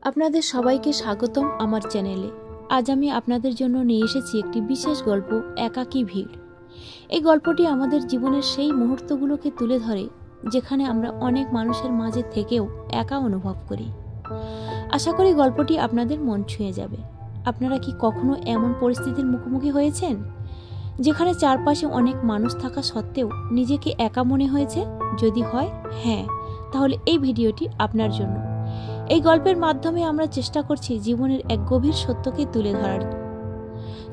আপনাদের সবাইকে স্বাগতম আমার চ্যানেলে। আজ আমি আপনাদের জন্য নিয়ে এসেছি একটি বিশেষ গল্প, একাকী ভিড়। এই গল্পটি আমাদের জীবনের সেই মুহূর্তগুলোকে তুলে ধরে যেখানে আমরা অনেক মানুষের মাঝে থেকেও একা অনুভব করি। আশা করি গল্পটি আপনাদের মন ছুঁয়ে যাবে। আপনারা কি কখনো এমন পরিস্থিতির মুখোমুখি হয়েছেন যেখানে চারপাশে অনেক মানুষ থাকা সত্ত্বেও নিজেকে একা মনে হয়েছে? যদি হয় হ্যাঁ, তাহলে এই ভিডিওটি আপনার জন্য। এই গল্পের মাধ্যমে আমরা চেষ্টা করছি জীবনের এক গভীর সত্যকে তুলে ধরার।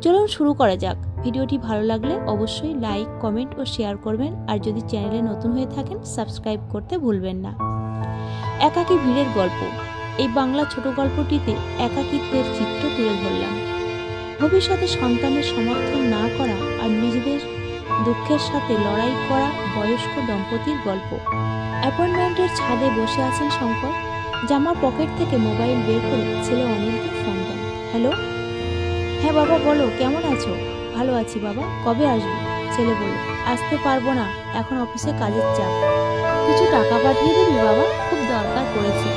চলুন শুরু করা যাক। ভিডিওটি ভালো লাগলে অবশ্যই লাইক, কমেন্ট ও শেয়ার করবেন, আর যদি চ্যানেলে নতুন হয়ে থাকেন সাবস্ক্রাইব করতে ভুলবেন না। একাকী ভিড়ের গল্প। এই বাংলা ছোট গল্পটিতে একাকিত্বের চিত্র তুলে ধরলাম। ভবিষ্যতে সন্তানের সমর্থন না করা আর নিজেদের দুঃখের সাথে লড়াই করা বয়স্ক দম্পতির গল্প। অ্যাপয়েন্টমেন্টের ছাদে বসে আছেন শঙ্কর। জামার পকেট থেকে মোবাইল বের করে ছেলে অনিলকে ফোন দেন। হ্যালো। হ্যাঁ বাবা, বলো, কেমন আছো? ভালো আছি বাবা, কবে আসবে? ছেলে বলল, আসতে পারবো না, এখন অফিসে কাজের চাপ। কিছু টাকা পাঠিয়ে দিবি বাবা, খুব দরকার পড়েছে।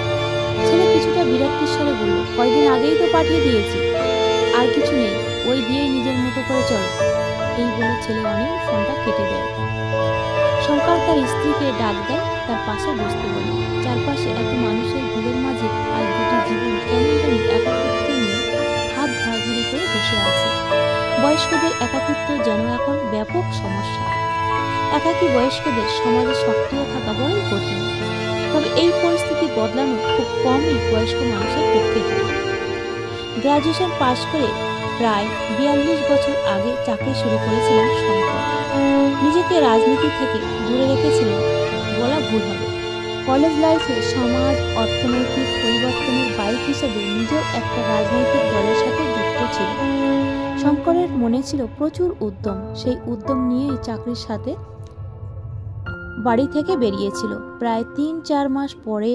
ছেলে কিছুটা বিরক্তির স্বরে বলল, কয়দিন আগেই তো পাঠিয়ে দিয়েছি, আর কিছু নেই, ওই দিয়েই নিজের মতো করে চলো। এই বলে ছেলে অনিল ফোনটা কেটে দেয়। শঙ্কর তার স্ত্রীকে ডাক দেয়, তার পাশে বসতে বলে। চারপাশে এত মানুষের ভিড়ের মাঝে আজ দুটি জীবন কেমন জানি একাকিত্ব নিয়ে হাত ধরাধরি করে বসে আছে। বয়স্কদের একাকিত্ব যেন এখন ব্যাপক সমস্যা। একাকী বয়স্কদের সমাজে সক্রিয় থাকা বড়ই কঠিন। তবে এই পরিস্থিতি বদলানো খুব কমই বয়স্ক মানুষের পক্ষে হয়। গ্রাজুয়েশন পাশ করে প্রায় 42 বছর আগে চাকরি শুরু করেছিলেন শঙ্কর। নিজেকে রাজনীতি থেকে দূরে রেখেছিলেন বলা ভুল হবে। কলেজ লাইফে সমাজ অর্থনৈতিক পরিবর্তনের বাইক হিসেবে নিজেও একটা রাজনৈতিক দলের সাথে যুক্ত ছিল। শঙ্করের মনে ছিল প্রচুর উদ্যম। সেই উদ্যম নিয়েই চাকরির সাথে বাড়ি থেকে বেরিয়েছিল। প্রায় 3-4 মাস পরে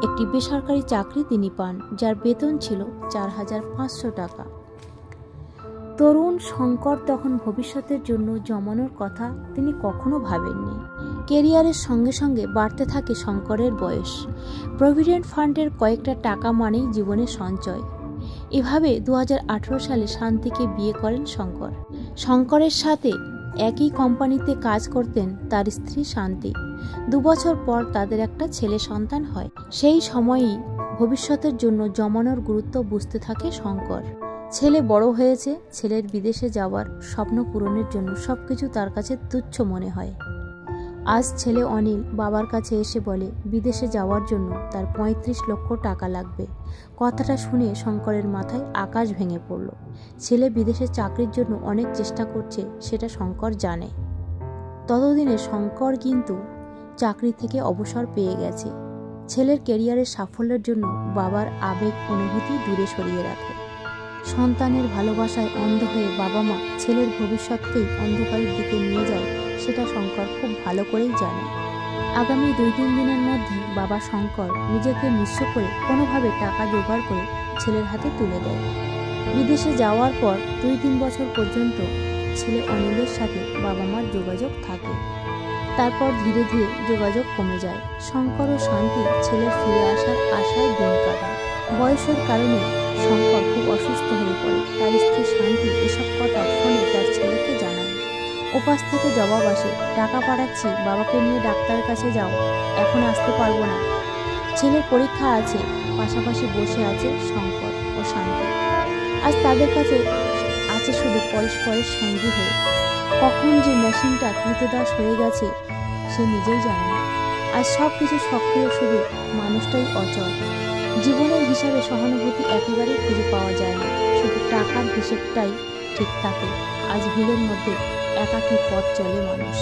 একটি বেসরকারি চাকরি তিনি পান, যার বেতন ছিল 4500 টাকা। তরুণ শঙ্কর তখন ভবিষ্যতের জন্য জমানোর কথা তিনি কখনো ভাবেননি। কেরিয়ারের সঙ্গে সঙ্গে বাড়তে থাকে শঙ্করের বয়স। প্রভিডেন্ট ফান্ডের কয়েকটা টাকা মানেই জীবনের সঞ্চয়। এভাবে 2018 সালে শান্তিকে বিয়ে করেন শঙ্কর। শঙ্করের সাথে একই কোম্পানিতে কাজ করতেন তার স্ত্রী শান্তি। 2 বছর পর তাদের একটা ছেলে সন্তান হয়। সেই সময়ই ভবিষ্যতের জন্য জমানোর গুরুত্ব বুঝতে থাকে শঙ্কর। ছেলে বড় হয়েছে, ছেলের বিদেশে যাওয়ার স্বপ্ন পূরণের জন্য সবকিছু তার কাছে তুচ্ছ মনে হয়। আজ ছেলে অনিল বাবার কাছে এসে বলে বিদেশে যাওয়ার জন্য তার 35 লক্ষ টাকা লাগবে। কথাটা শুনে শঙ্করের মাথায় আকাশ ভেঙে পড়ল। ছেলে বিদেশে চাকরির জন্য অনেক চেষ্টা করছে, সেটা শঙ্কর জানে। ততদিনে শঙ্কর কিন্তু চাকরি থেকে অবসর পেয়ে গেছে। ছেলের ক্যারিয়ারের সাফল্যের জন্য বাবার আবেগ অনুভূতি দূরে সরিয়ে রাখে। সন্তানের ভালোবাসায় অন্ধ হয়ে বাবা মা ছেলের ভবিষ্যৎকেই অন্ধকারের দিকে নিয়ে যায়, সেটা শঙ্কর খুব ভালো করেই জানে। আগামী 2-3 দিনের মধ্যে বাবা শঙ্কর নিজেকে নিঃস্ব করে কোনোভাবে টাকা জোগাড় করে ছেলের হাতে তুলে দেয়। বিদেশে যাওয়ার পর 2-3 বছর পর্যন্ত ছেলে অনিলের সাথে বাবা মার যোগাযোগ থাকে। তারপর ধীরে ধীরে যোগাযোগ কমে যায়। শঙ্কর ও শান্তি ছেলের ফিরে আসার আশায় দিন কাটায়। বয়সের কারণে শঙ্কর খুব অসুস্থ হয়ে পড়ে। তার স্ত্রী শান্তি এসব কথা ফোনে তার ছেলেকে জানায়। ওপাশ থেকে জবাব আসে, টাকা পাঠাচ্ছি, বাবাকে নিয়ে ডাক্তারের কাছে যাও, এখন আসতে পারবো না, ছেলের পরীক্ষা আছে। পাশাপাশি বসে আছে শঙ্কর ও শান্তি। আজ তাদের কাছে আছে শুধু পরস্পরের সঙ্গী হয়ে। কখন যে মেশিনটা কৃতদাস হয়ে গেছে সে নিজেই জানে না। আজ সব কিছু সক্রিয়, শুধু মানুষটাই অচল। জীবনের হিসাবে সহানুভূতি একেবারেই খুঁজে পাওয়া যায় না, শুধু টাকার হিসেবটাই ঠিক থাকে। আজ ভিড়ের মধ্যে একাকী পথ চলে মানুষ।